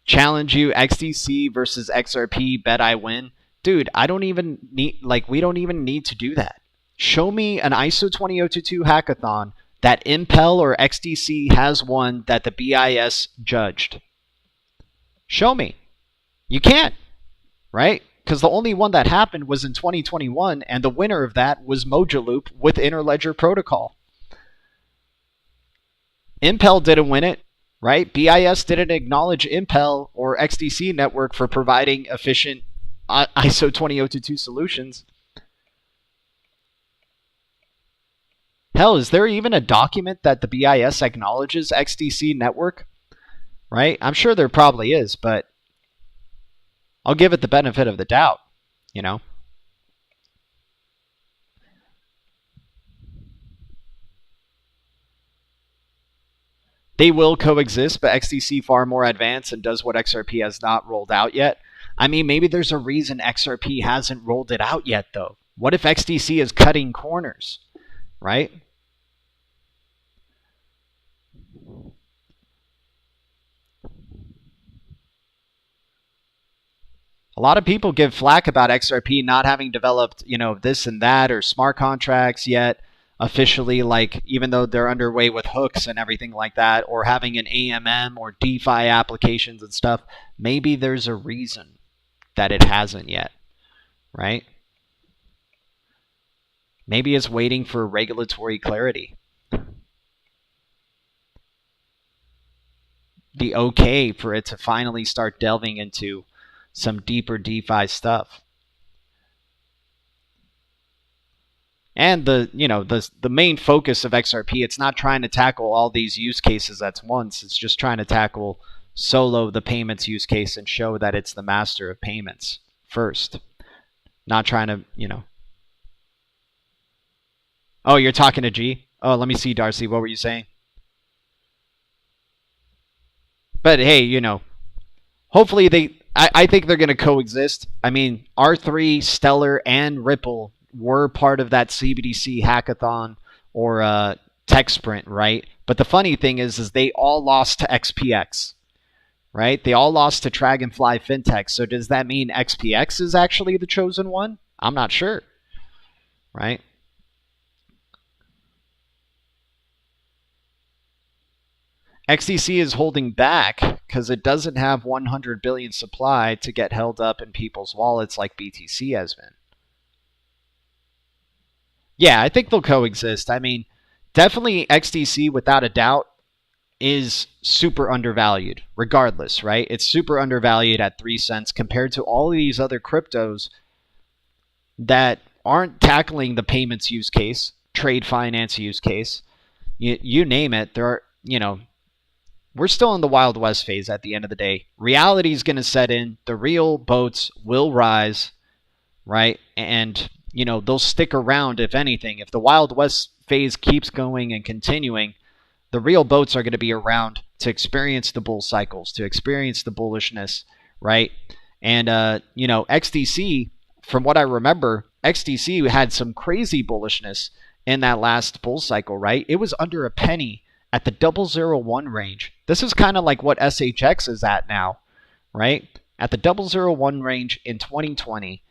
Challenge you, XDC versus XRP, bet I win. Dude, I don't even need, like, we don't even need to do that. Show me an ISO 20022 hackathon that Impel or XDC has won that the BIS judged. Show me. You can't, right? Because the only one that happened was in 2021, and the winner of that was Mojaloop with Interledger Protocol. Impel didn't win it, right? BIS didn't acknowledge Impel or XDC network for providing efficient ISO 20022 solutions. Hell, is there even a document that the BIS acknowledges XDC network? Right? I'm sure there probably is, but I'll give it the benefit of the doubt, you know? They will coexist, but XDC far more advanced and does what XRP has not rolled out yet. I mean, maybe there's a reason XRP hasn't rolled it out yet, though. What if XDC is cutting corners, right? A lot of people give flack about XRP not having developed, you know, this and that or smart contracts yet officially, like, even though they're underway with hooks and everything like that, or having an AMM or DeFi applications and stuff. Maybe there's a reason that it hasn't yet, right? Maybe it's waiting for regulatory clarity. The okay for it to finally start delving into some deeper DeFi stuff. And the main focus of XRP, it's not trying to tackle all these use cases at once. It's just trying to tackle solo the payments use case and show that it's the master of payments first. Not trying to, you know. Oh, you're talking to G? Oh, let me see, Darcy. What were you saying? But hey, you know, hopefully I think they're going to coexist. I mean, R3, Stellar, and Ripple were part of that CBDC hackathon or tech sprint, right? But the funny thing is they all lost to XPX, right? They all lost to Dragonfly Fintech. So does that mean XPX is actually the chosen one? I'm not sure, right? XDC is holding back because it doesn't have 100 billion supply to get held up in people's wallets like BTC has been. Yeah, I think they'll coexist. I mean, definitely XDC, without a doubt, is super undervalued, regardless, right? It's super undervalued at 3 cents compared to all of these other cryptos that aren't tackling the payments use case, trade finance use case. You name it, there are, you know, we're still in the Wild West phase at the end of the day. Reality is going to set in. The real boats will rise, right? And you know, they'll stick around, if anything. If the Wild West phase keeps going and continuing, the real boats are going to be around to experience the bull cycles, to experience the bullishness, right? And, you know, XDC, from what I remember, XDC had some crazy bullishness in that last bull cycle, right? It was under a penny at the 001 range. This is kind of like what SHX is at now, right? At the 001 range in 2020,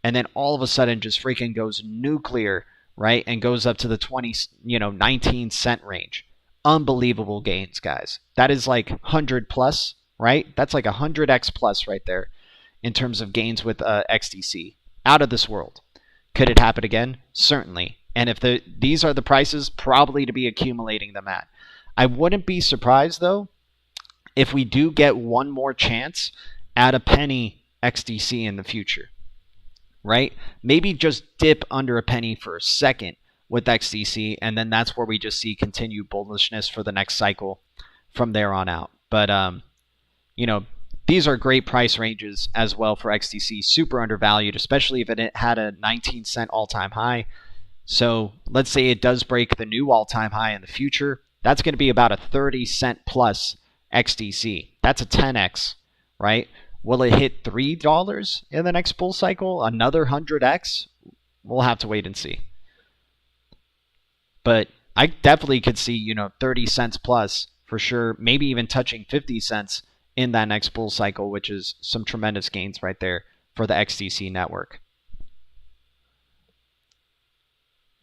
and then all of a sudden just freaking goes nuclear, right? And goes up to the 19 cent range. Unbelievable gains, guys. That is like 100 plus, right? That's like 100x plus right there in terms of gains with XDC. Out of this world. Could it happen again? Certainly. And if these are the prices, probably to be accumulating them at. I wouldn't be surprised, though, if we do get one more chance at a penny XDC in the future, right? Maybe just dip under a penny for a second with XDC, and then that's where we just see continued bullishness for the next cycle from there on out. But, you know, these are great price ranges as well for XDC. Super undervalued, especially if it had a 19 cent all-time high. So let's say it does break the new all-time high in the future. That's going to be about a 30 cent plus XDC. That's a 10x, right? Will it hit $3 in the next bull cycle? Another 100x? We'll have to wait and see. But I definitely could see, you know, 30 cents plus for sure, maybe even touching 50 cents in that next bull cycle, which is some tremendous gains right there for the XDC network.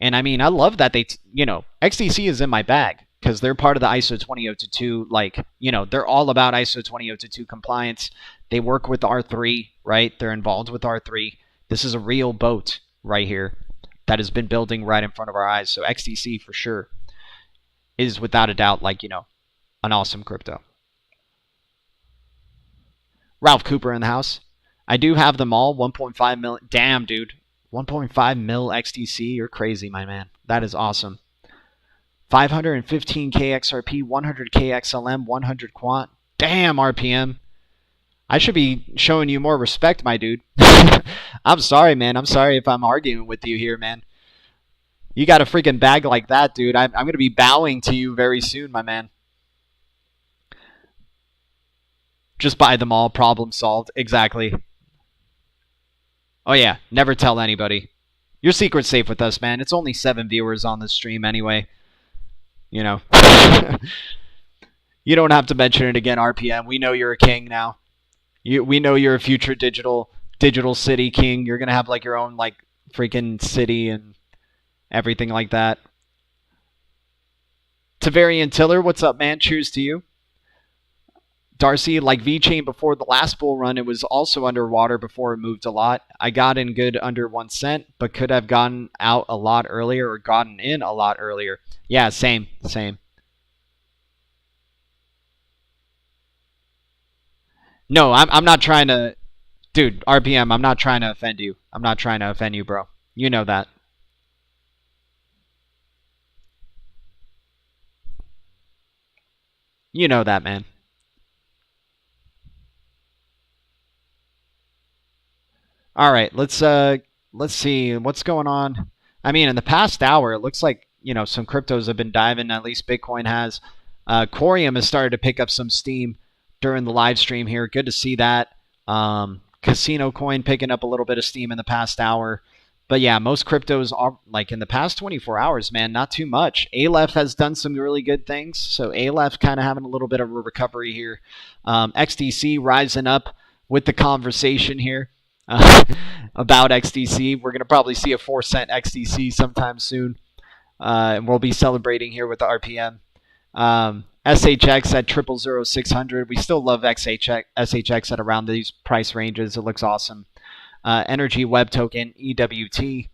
And I mean, I love that you know, XDC is in my bag because they're part of the ISO 20022. Like, you know, they're all about ISO 20022 compliance. They work with R3, right? They're involved with R3. This is a real boat right here that has been building right in front of our eyes. So XDC for sure is without a doubt, like, you know, an awesome crypto. Ralph Cooper in the house. I do have them all. 1.5 mil. Damn, dude. 1.5 mil XDC. You're crazy, my man. That is awesome. 515k XRP, 100k XLM, 100 quant. Damn, RPM. I should be showing you more respect, my dude. I'm sorry, man. I'm sorry if I'm arguing with you here, man. You got a freaking bag like that, dude. I'm going to be bowing to you very soon, my man. Just buy them all. Problem solved. Exactly. Oh, yeah. Never tell anybody. Your secret's safe with us, man. It's only 7 viewers on the stream anyway. You know. You don't have to mention it again, RPM. We know you're a king now. We know you're a future digital city king. You're going to have like your own like freaking city and everything like that. Tavarian Tiller, what's up, man? Cheers to you. Darcy, like VeChain before the last bull run, it was also underwater before it moved a lot. I got in good under 1 cent, but could have gotten out a lot earlier or gotten in a lot earlier. Yeah, same. No, I'm not trying to... Dude, RPM, I'm not trying to offend you. I'm not trying to offend you, bro. You know that. You know that, man. All right, let's see what's going on. I mean, in the past hour, it looks like, you know, some cryptos have been diving. At least Bitcoin has. Corium has started to pick up some steam during the live stream here. Good to see that. Casino Coin picking up a little bit of steam in the past hour. But yeah, most cryptos are like in the past 24 hours, man, not too much. Aleph has done some really good things. So Aleph kind of having a little bit of a recovery here. XDC rising up with the conversation here. About XDC. We're going to probably see a 4 cent XDC sometime soon. And we'll be celebrating here with the RPM. SHX at 0000600. We still love SHX at around these price ranges. It looks awesome. Energy Web Token, EWT.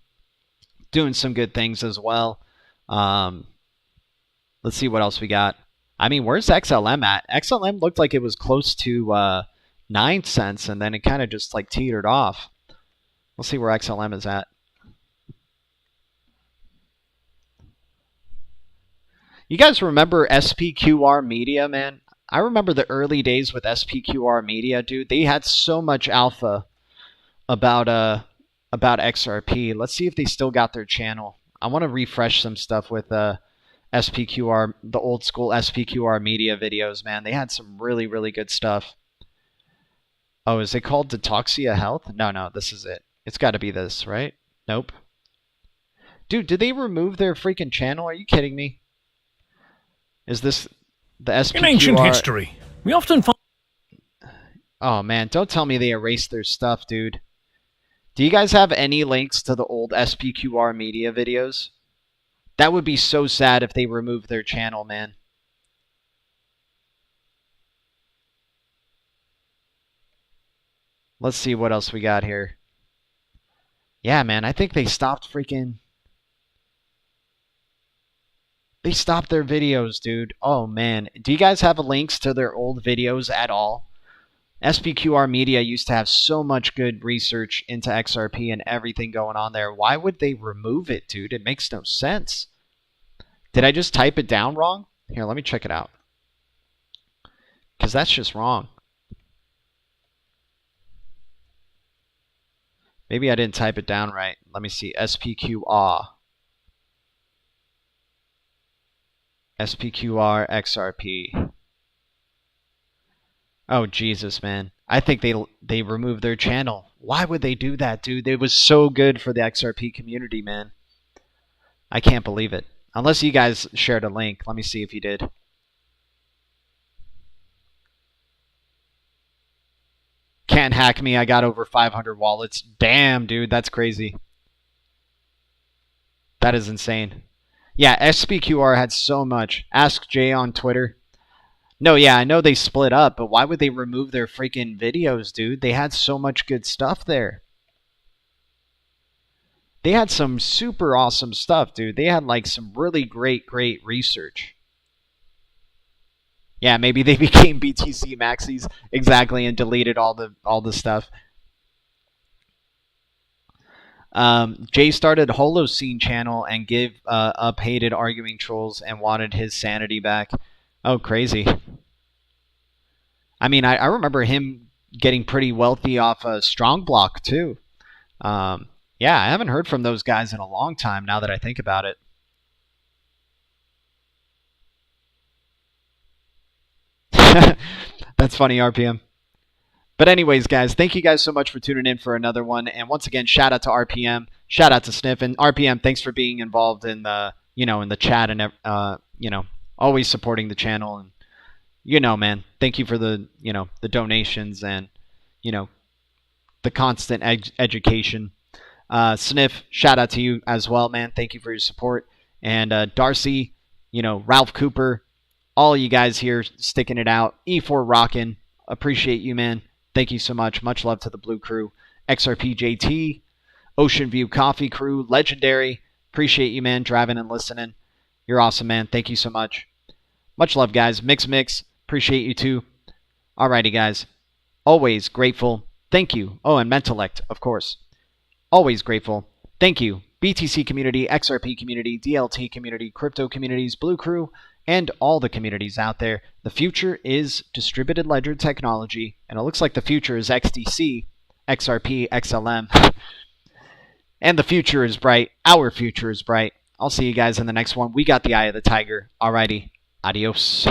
Doing some good things as well. Let's see what else we got. I mean, where's XLM at? XLM looked like it was close to 9 cents, and then it kind of just like teetered off. We'll see where XLM is at. You guys remember SPQR Media, man? I remember the early days with SPQR Media, dude. They had so much alpha about about XRP. Let's see if they still got their channel. I want to refresh some stuff with SPQR, the old school SPQR media videos, man. They had some really, really good stuff. Oh, is it called Detoxia Health? No, this is it. It's got to be this, right? Nope. Dude, did they remove their freaking channel? Are you kidding me? Is this the SPQR? In ancient history, we often find... Oh, man, don't tell me they erased their stuff, dude. Do you guys have any links to the old SPQR media videos? That would be so sad if they removed their channel, man. Let's see what else we got here. Yeah, man, I think they stopped freaking... They stopped their videos, dude. Oh, man. Do you guys have links to their old videos at all? SPQR Media used to have so much good research into XRP and everything going on there. Why would they remove it, dude? It makes no sense. Did I just type it down wrong? Here, let me check it out. Because that's just wrong. Maybe I didn't type it down right. Let me see. SPQR. SPQR XRP. Oh, Jesus, man. I think they removed their channel. Why would they do that, dude? It was so good for the XRP community, man. I can't believe it. Unless you guys shared a link. Let me see if you did. Can't hack me. I got over 500 wallets. Damn, dude. That's crazy. That is insane. Yeah, SPQR had so much. Ask Jay on Twitter. No, yeah, I know they split up, but why would they remove their freaking videos, dude? They had so much good stuff there. They had some super awesome stuff, dude. They had like some really great research. Yeah, maybe they became BTC maxis exactly and deleted all the stuff. Jay started Holocene channel and gave up hated arguing trolls and wanted his sanity back. Oh, crazy. I mean, I remember him getting pretty wealthy off a strong block too. Yeah, I haven't heard from those guys in a long time now that I think about it. That's funny, RPM. But anyways, guys, thank you guys so much for tuning in for another one. And once again, shout out to RPM, shout out to Sniff, and RPM. Thanks for being involved in the in the chat and always supporting the channel. And man, thank you for the the donations and the constant education. Sniff, shout out to you as well, man. Thank you for your support. And Darcy, Ralph Cooper, all you guys here sticking it out. E4 rockin'. Appreciate you, man. Thank you so much. Much love to the Blue Crew. XRP JT, Ocean View Coffee Crew, Legendary. Appreciate you, man, driving and listening. You're awesome, man. Thank you so much. Much love, guys. Mix. Appreciate you, too. Alrighty, guys. Always grateful. Thank you. Oh, and Mentalect, of course. Always grateful. Thank you. BTC community, XRP community, DLT community, crypto communities, Blue Crew, and all the communities out there. The future is distributed ledger technology, and it looks like the future is XDC, XRP, XLM. And the future is bright. Our future is bright. I'll see you guys in the next one. We got the eye of the tiger. Alrighty. Adios.